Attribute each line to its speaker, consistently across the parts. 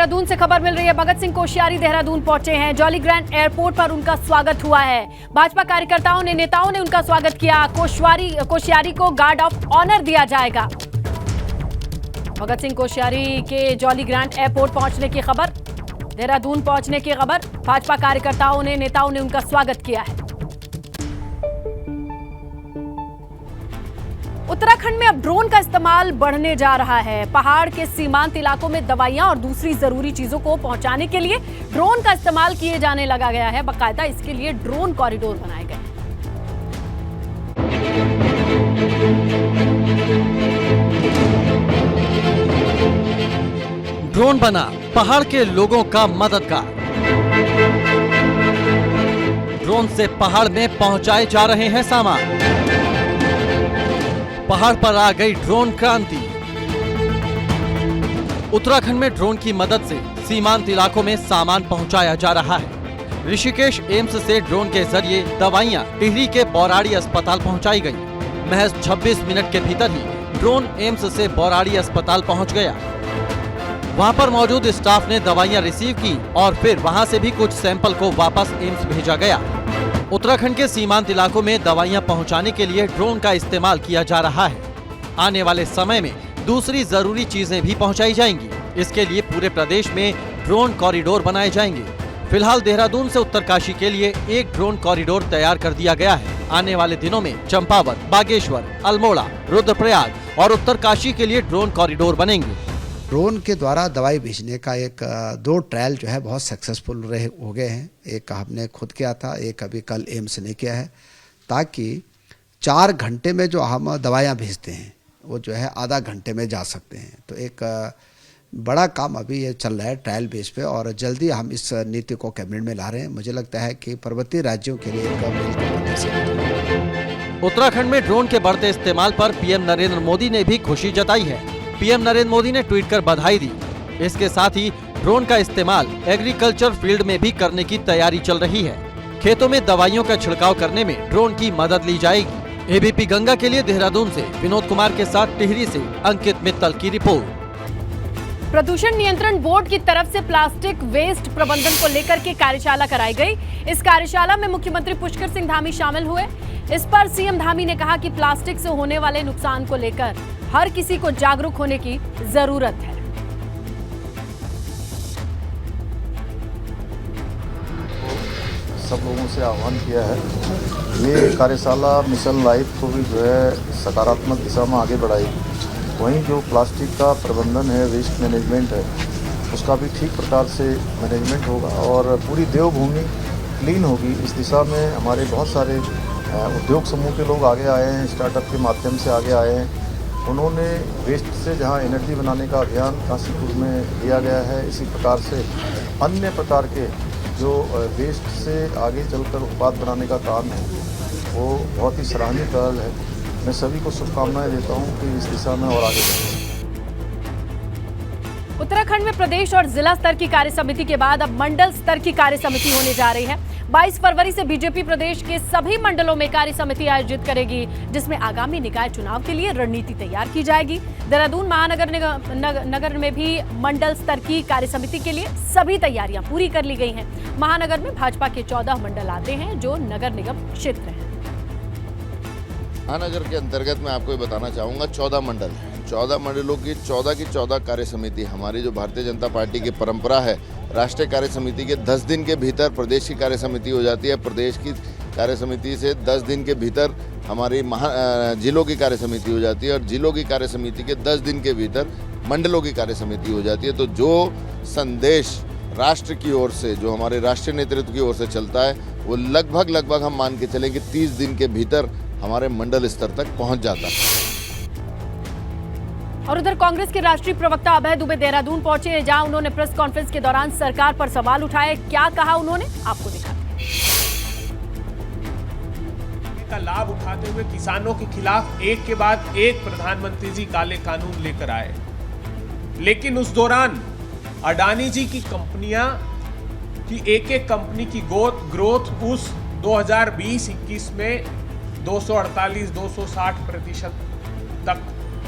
Speaker 1: देहरादून से खबर मिल रही है। भगत सिंह कोश्यारी देहरादून पहुंचे हैं। जॉली ग्रांट एयरपोर्ट पर उनका स्वागत हुआ है। भाजपा कार्यकर्ताओं ने, नेताओं ने उनका स्वागत किया। कोश्यारी को गार्ड ऑफ ऑनर दिया जाएगा। भगत सिंह कोश्यारी के जॉली ग्रांट एयरपोर्ट पहुंचने की खबर, देहरादून पहुंचने की खबर। भाजपा कार्यकर्ताओं ने, नेताओं ने उनका स्वागत किया है। उत्तराखंड में अब ड्रोन का इस्तेमाल बढ़ने जा रहा है। पहाड़ के सीमांत इलाकों में दवाइयां और दूसरी जरूरी चीजों को पहुंचाने के लिए ड्रोन का इस्तेमाल किए जाने लगा गया है। बाकायदा इसके लिए ड्रोन कॉरिडोर बनाए गए।
Speaker 2: ड्रोन बना पहाड़ के लोगों का मददगार। ड्रोन से पहाड़ में पहुंचाए जा रहे हैं सामान। पहाड़ पर आ गई ड्रोन क्रांति। उत्तराखंड में ड्रोन की मदद से सीमांत इलाकों में सामान पहुंचाया जा रहा है। ऋषिकेश एम्स से ड्रोन के जरिए दवाइयां टिहरी के बौराड़ी अस्पताल पहुंचाई गई। महज 26 मिनट के भीतर ही ड्रोन एम्स से बौराड़ी अस्पताल पहुंच गया। वहां पर मौजूद स्टाफ ने दवाइयां रिसीव की और फिर वहां से भी कुछ सैंपल को वापस एम्स भेजा गया। उत्तराखंड के सीमांत इलाकों में दवाइयां पहुंचाने के लिए ड्रोन का इस्तेमाल किया जा रहा है। आने वाले समय में दूसरी जरूरी चीजें भी पहुंचाई जाएंगी। इसके लिए पूरे प्रदेश में ड्रोन कॉरिडोर बनाए जाएंगे। फिलहाल देहरादून से उत्तरकाशी के लिए एक ड्रोन कॉरिडोर तैयार कर दिया गया है। आने वाले दिनों में चंपावत, बागेश्वर, अल्मोड़ा, रुद्रप्रयाग और उत्तरकाशी के लिए ड्रोन कॉरिडोर बनेंगे।
Speaker 3: ड्रोन के द्वारा दवाई भेजने का एक 2 ट्रायल जो है बहुत सक्सेसफुल हो गए हैं। एक हमने खुद किया था, एक अभी कल एम्स ने किया है, ताकि 4 घंटे में जो हम दवाइयाँ भेजते हैं वो जो है आधा घंटे में जा सकते हैं। तो एक बड़ा काम अभी ये चल रहा है ट्रायल बेस पे और जल्दी हम इस नीति को कैबिनेट में ला रहे हैं। मुझे लगता है कि पर्वतीय राज्यों के लिए एक
Speaker 2: उत्तराखंड में ड्रोन के बढ़ते इस्तेमाल पर पीएम नरेंद्र मोदी ने भी खुशी जताई है। पीएम नरेंद्र मोदी ने ट्वीट कर बधाई दी। इसके साथ ही ड्रोन का इस्तेमाल एग्रीकल्चर फील्ड में भी करने की तैयारी चल रही है। खेतों में दवाइयों का छिड़काव करने में ड्रोन की मदद ली जाएगी। एबीपी गंगा के लिए देहरादून से विनोद कुमार के साथ टिहरी से अंकित मित्तल की रिपोर्ट।
Speaker 1: प्रदूषण नियंत्रण बोर्ड की तरफ से प्लास्टिक वेस्ट प्रबंधन को लेकर के कार्यशाला कराई गई। इस कार्यशाला में मुख्यमंत्री पुष्कर सिंह धामी शामिल हुए। इस पर सीएम धामी ने कहा कि प्लास्टिक से होने वाले नुकसान को लेकर हर किसी को जागरूक होने की जरूरत है।
Speaker 4: सब लोगों से आह्वान किया है। ये कार्यशाला मिशन लाइफ को भी जो है सकारात्मक दिशा में आगे बढ़ाई। वहीं जो प्लास्टिक का प्रबंधन है, वेस्ट मैनेजमेंट है, उसका भी ठीक प्रकार से मैनेजमेंट होगा और पूरी देवभूमि क्लीन होगी। इस दिशा में हमारे बहुत सारे उद्योग समूह के लोग आगे आए हैं, स्टार्टअप के माध्यम से आगे आए हैं। उन्होंने वेस्ट से जहां एनर्जी बनाने का अभियान काशीपुर में लिया गया है, इसी प्रकार से अन्य प्रकार के जो वेस्ट से आगे चलकर उत्पाद बनाने का काम है वो बहुत ही सराहनीय पहल है। मैं सभी को शुभकामनाएं देता हूं कि इस दिशा में और आगे बढ़ें।
Speaker 1: उत्तराखंड में प्रदेश और जिला स्तर की कार्य समिति के बाद अब मंडल स्तर की कार्य समिति होने जा रही है। 22 फरवरी से बीजेपी प्रदेश के सभी मंडलों में कार्य समिति आयोजित करेगी, जिसमें आगामी निकाय चुनाव के लिए रणनीति तैयार की जाएगी। देहरादून महानगर नगर में भी मंडल स्तर की कार्य समिति के लिए सभी तैयारियां पूरी कर ली गई हैं। महानगर में भाजपा के 14 मंडल आते हैं जो नगर निगम क्षेत्र है।
Speaker 5: महानगर के अंतर्गत मैं आपको ये बताना चाहूँगा 14 मंडल हैं। 14 मंडलों की 14 कार्य समिति, हमारी जो भारतीय जनता पार्टी की परंपरा है, राष्ट्रीय कार्य समिति के 10 दिन के भीतर प्रदेश की कार्य समिति हो जाती है। प्रदेश की कार्य समिति से 10 दिन के भीतर हमारी जिलों की कार्य समिति हो जाती है और जिलों की कार्य समिति के 10 दिन के भीतर मंडलों की कार्य समिति हो जाती है। तो जो संदेश राष्ट्र की ओर से, जो हमारे राष्ट्रीय नेतृत्व की ओर से चलता है, वो लगभग हम मान के चलें कि 30 दिन के भीतर हमारे मंडल स्तर तक पहुंच जाता है।
Speaker 1: और उधर कांग्रेस के राष्ट्रीय प्रवक्ता अभय दुबे देहरादून पहुंचे, जहां उन्होंने प्रेस कॉन्फ्रेंस के दौरान सरकार पर सवाल उठाए। क्या कहा उन्होंने, आपको दिखाते हैं।
Speaker 6: का लाभ उठाते हुए किसानों के खिलाफ एक के बाद एक प्रधानमंत्री जी काले कानून लेकर आए, लेकिन उस दौरान अडानी जी की कंपनियां की एक कंपनी की ग्रोथ उस 2020-21 में 248-260% तक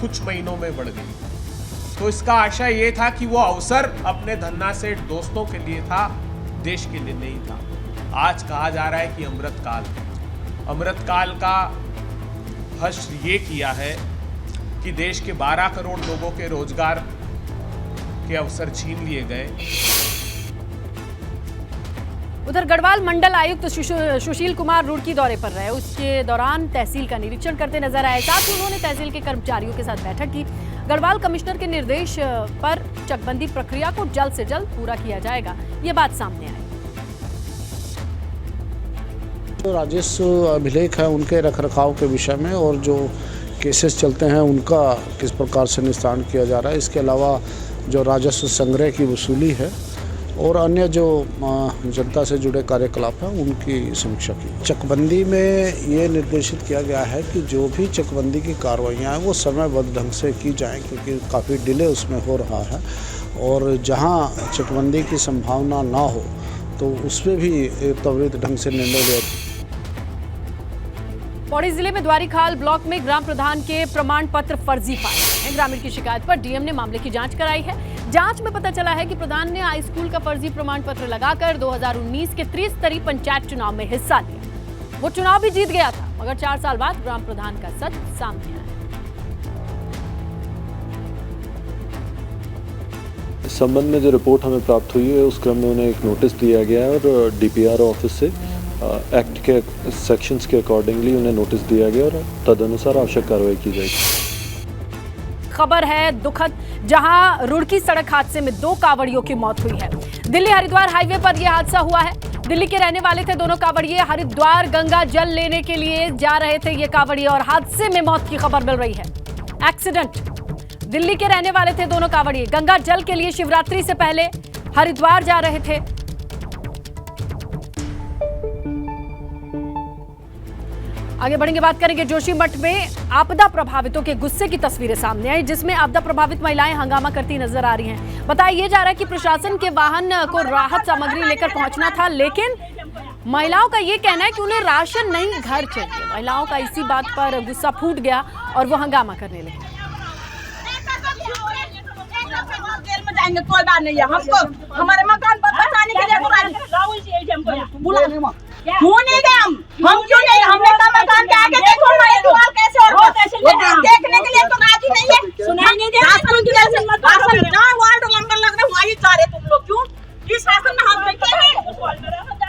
Speaker 6: कुछ महीनों में बढ़ गई। तो इसका आशय ये था कि वो अवसर अपने धन्ना सेठ दोस्तों के लिए था, देश के लिए नहीं था। आज कहा जा रहा है कि अमृतकाल का हश्र ये किया है कि देश के 12 करोड़ लोगों के रोजगार के अवसर छीन लिए गए।
Speaker 1: उधर गढ़वाल मंडल आयुक्त सुशील कुमार रुड़की दौरे पर रहे। उसके दौरान तहसील का निरीक्षण करते नजर आए। साथ ही उन्होंने तहसील के कर्मचारियों के साथ बैठक की। गढ़वाल कमिश्नर के निर्देश पर चकबंदी प्रक्रिया को जल्द से जल्द पूरा किया जाएगा, ये बात सामने आई।
Speaker 7: जो राजस्व अभिलेख है उनके रखरखाव के विषय में और जो केसेस चलते हैं उनका किस प्रकार से निस्तारण किया जा रहा है, इसके अलावा जो राजस्व संग्रह की वसूली है और अन्य जो जनता से जुड़े कार्यकलाप हैं उनकी समीक्षा की। चकबंदी में ये निर्देशित किया गया है कि जो भी चकबंदी की कार्रवाइयाँ हैं वो समयबद्ध ढंग से की जाएं, क्योंकि काफ़ी डिले उसमें हो रहा है और जहाँ चकबंदी की संभावना ना हो तो उसमें भी त्वरित ढंग से निर्णय लिया।
Speaker 1: पौड़ी जिले में द्वारीखाल ब्लॉक में ग्राम प्रधान के प्रमाण पत्र फर्जी पाए हैं। ग्रामीण की शिकायत पर डीएम ने मामले की जांच कराई है। जांच में पता चला है कि प्रधान ने हाई स्कूल का फर्जी प्रमाण पत्र लगाकर 2019 के त्रिस्तरीय पंचायत चुनाव में हिस्सा लिया। वो चुनाव भी जीत गया था, मगर 4 साल बाद ग्राम प्रधान का सच सामने आया।
Speaker 8: इस संबंध में जो रिपोर्ट हमें प्राप्त हुई है उस क्रम में उन्हें एक नोटिस दिया गया है और डीपीआर ऑफिस से एक्ट के सेक्शंस के अकॉर्डिंगली उन्हें नोटिस दिया गया और तदनुसार आवश्यक कार्रवाई की जाएगी।
Speaker 1: खबर है दुखद, जहां रुड़की सड़क हादसे में 2 कांवड़ियों की मौत हुई है। दिल्ली हरिद्वार हाईवे पर यह हादसा हुआ है। दिल्ली के रहने वाले थे दोनों कांवड़िए। हरिद्वार गंगा जल लेने के लिए जा रहे थे ये कांवड़िए और हादसे में मौत की खबर मिल रही है। एक्सीडेंट। दिल्ली के रहने वाले थे दोनों कांवड़िए। गंगा जल के लिए शिवरात्रि से पहले हरिद्वार जा रहे थे। आगे बढ़ेंगे, बात करेंगे जोशीमठ में आपदा प्रभावितों के गुस्से की तस्वीरें सामने आई, जिसमें आपदा प्रभावित महिलाएं हंगामा करती नजर आ रही हैं। बताया जा रहा है कि प्रशासन के वाहन को राहत सामग्री लेकर पहुंचना था, लेकिन महिलाओं का ये कहना है कि उन्हें राशन नहीं, घर चाहिए। महिलाओं का इसी बात पर गुस्सा फूट गया और वो हंगामा करने लगे।
Speaker 9: कोई बात नहीं है, हमको हमारे मकान पर बचाने के लिए होने दे। हम क्यों नहीं, हमने तो मकान के आगे देखो ना ये दीवार कैसे और देखने के लिए तो राजी नहीं है। सुनाई नहीं दे राशन ना वार्ड नंबर लग रहा वही जा रहे तुम लोग क्यों? इस शासन में हम बैठे हैं,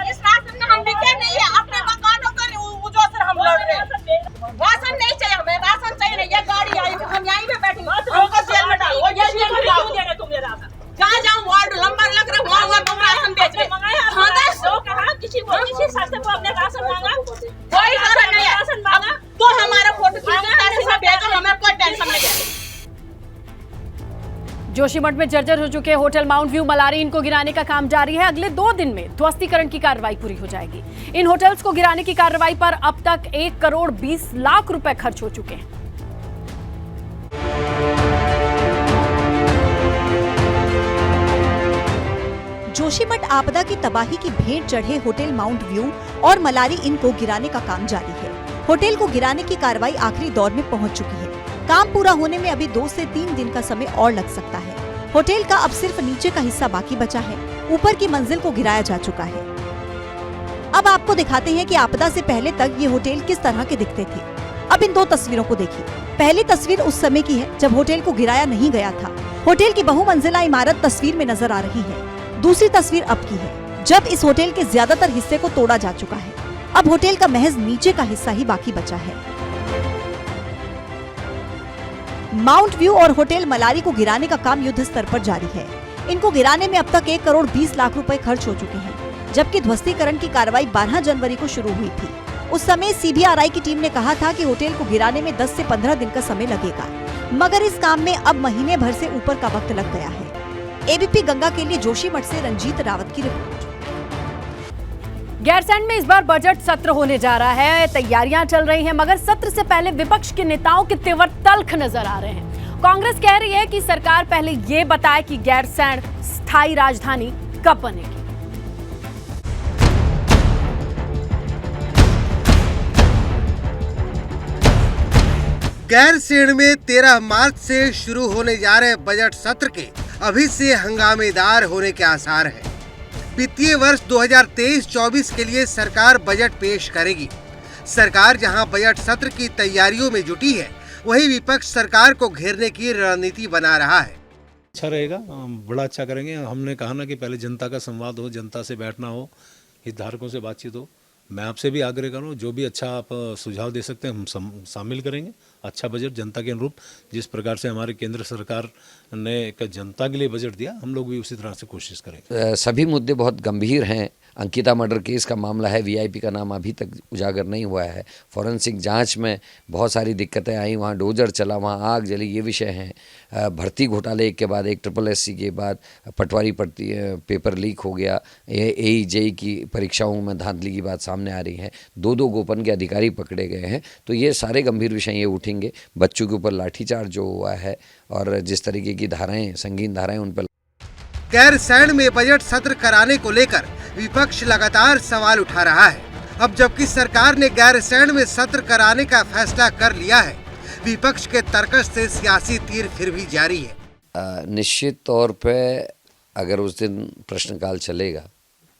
Speaker 9: इस शासन में हम बैठे नहीं है। अपने मकानों का जो सर हम लड़ रहे हैं। राशन नहीं चाहिए हमें, राशन चाहिए नहीं। ये गाड़ी आई हम यहीं पे बैठे हमको जेल में डालो। ये जेल में डालो, तुमने राशन जहाँ जहाँ वार्ड नंबर लग रहा है वहाँ तुम राशन बेच रहे। किसी शासन को अपने राशन मांगा, कोई राशन नहीं है। राशन मांगा तो हमारा फोटो भेजो, हमें कोई टेंशन नहीं है।
Speaker 1: जोशीमठ में जर्जर हो चुके होटल माउंट व्यू मलारी, इनको गिराने का काम जारी है। अगले 2 दिन में ध्वस्तीकरण की कार्रवाई पूरी हो जाएगी। इन होटल्स को गिराने की कार्रवाई पर अब तक 1 करोड़ 20 लाख रुपए खर्च हो चुके हैं।
Speaker 10: जोशीमठ आपदा की तबाही की भेंट चढ़े होटल माउंट व्यू और मलारी, इनको गिराने का काम जारी है। होटल को गिराने की कार्रवाई आखिरी दौर में पहुंच चुकी है। काम पूरा होने में अभी 2 से 3 दिन का समय और लग सकता है। होटल का अब सिर्फ नीचे का हिस्सा बाकी बचा है, ऊपर की मंजिल को गिराया जा चुका है। अब आपको दिखाते हैं कि आपदा से पहले तक ये होटल किस तरह के दिखते थे। अब इन 2 तस्वीरों को देखिए। पहली तस्वीर उस समय की है जब होटल को गिराया नहीं गया था। होटल की बहुमंजिला इमारत तस्वीर में नजर आ रही है। दूसरी तस्वीर अब की है जब इस होटल के ज्यादातर हिस्से को तोड़ा जा चुका है। अब होटल का महज नीचे का हिस्सा ही बाकी बचा है। माउंट व्यू और होटल मलारी को गिराने का काम युद्ध स्तर पर जारी है। इनको गिराने में अब तक 1 करोड़ 20 लाख रुपए खर्च हो चुके हैं, जबकि ध्वस्तीकरण की कार्रवाई 12 जनवरी को शुरू हुई थी। उस समय सीबीआरआई की टीम ने कहा था कि होटल को गिराने में 10 से 15 दिन का समय लगेगा, मगर इस काम में अब महीने भर से ऊपर का वक्त लग गया है। एबीपी गंगा के लिए जोशीमठ से रंजीत रावत की रिपोर्ट।
Speaker 1: गैरसैंण में इस बार बजट सत्र होने जा रहा है। तैयारियां चल रही हैं, मगर सत्र से पहले विपक्ष के नेताओं के तेवर तल्ख नजर आ रहे हैं। कांग्रेस कह रही है कि सरकार पहले ये बताए कि गैरसैंण स्थायी राजधानी कब बनेगी।
Speaker 11: गैरसैंण में 13 मार्च से शुरू होने जा रहे बजट सत्र के अभी से हंगामेदार होने के आसार हैं। वित्तीय वर्ष 2023-24 के लिए सरकार बजट पेश करेगी। सरकार जहां बजट सत्र की तैयारियों में जुटी है, वहीं विपक्ष सरकार को घेरने की रणनीति बना रहा है।
Speaker 12: अच्छा रहेगा, बड़ा अच्छा करेंगे। हमने कहा ना कि पहले जनता का संवाद हो, जनता से बैठना हो, हितधारकों से बातचीत हो। मैं आपसे भी आग्रह करूँ, जो भी अच्छा आप सुझाव दे सकते हैं हम शामिल करेंगे। अच्छा बजट जनता के अनुरूप, जिस प्रकार से हमारे केंद्र सरकार ने एक जनता के लिए बजट दिया, हम लोग भी उसी तरह से कोशिश करेंगे।
Speaker 13: सभी मुद्दे बहुत गंभीर हैं। अंकिता मर्डर केस का मामला है, वीआईपी का नाम अभी तक उजागर नहीं हुआ है। फॉरेंसिक जांच में बहुत सारी दिक्कतें आई, वहाँ डोजर चला, वहाँ आग जली, ये विषय हैं। भर्ती घोटाले एक के बाद एक, SSC के बाद पटवारी पेपर लीक हो गया, AE-JEE की परीक्षाओं में धांधली की बात सामने आ रही है। 2 गोपन के अधिकारी पकड़े गए हैं। तो ये सारे गंभीर विषय ये उठेंगे। बच्चों के ऊपर लाठीचार्ज जो हुआ है और जिस तरीके की धाराएं, संगीन धाराएं उन पर।
Speaker 11: गैरसैंण में बजट सत्र कराने को लेकर विपक्ष लगातार सवाल उठा रहा है। अब जबकि सरकार ने गैरसैंण में सत्र कराने का फैसला कर लिया है, विपक्ष के तर्कश से सियासी तीर फिर भी जारी है।
Speaker 13: निश्चित तौर पे अगर उस दिन प्रश्नकाल चलेगा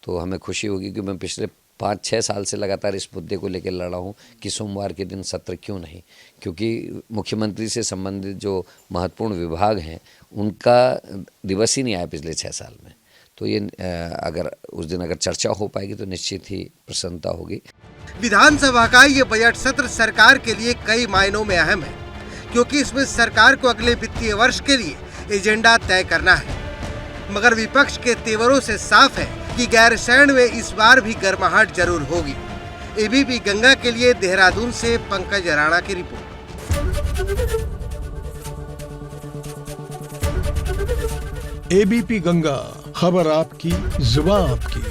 Speaker 13: तो हमें खुशी होगी कि मैं पिछले 5-6 साल से लगातार इस मुद्दे को लेकर लड़ा हूँ कि सोमवार के दिन सत्र क्यों नहीं, क्योंकि मुख्यमंत्री से संबंधित जो महत्वपूर्ण विभाग हैं उनका दिवस ही नहीं आया पिछले 6 साल में। तो ये अगर उस दिन अगर चर्चा हो पाएगी तो निश्चित ही प्रसन्नता होगी।
Speaker 11: विधानसभा का ये बजट सत्र सरकार के लिए कई मायनों में अहम है, क्योंकि इसमें सरकार को अगले वित्तीय वर्ष के लिए एजेंडा तय करना है। मगर विपक्ष के तेवरों से साफ है कि गैरसैंण में इस बार भी गर्माहट जरूर होगी। ABP गंगा के लिए देहरादून से पंकज राणा की रिपोर्ट।
Speaker 14: ABP गंगा, खबर आपकी, जुबान आपकी।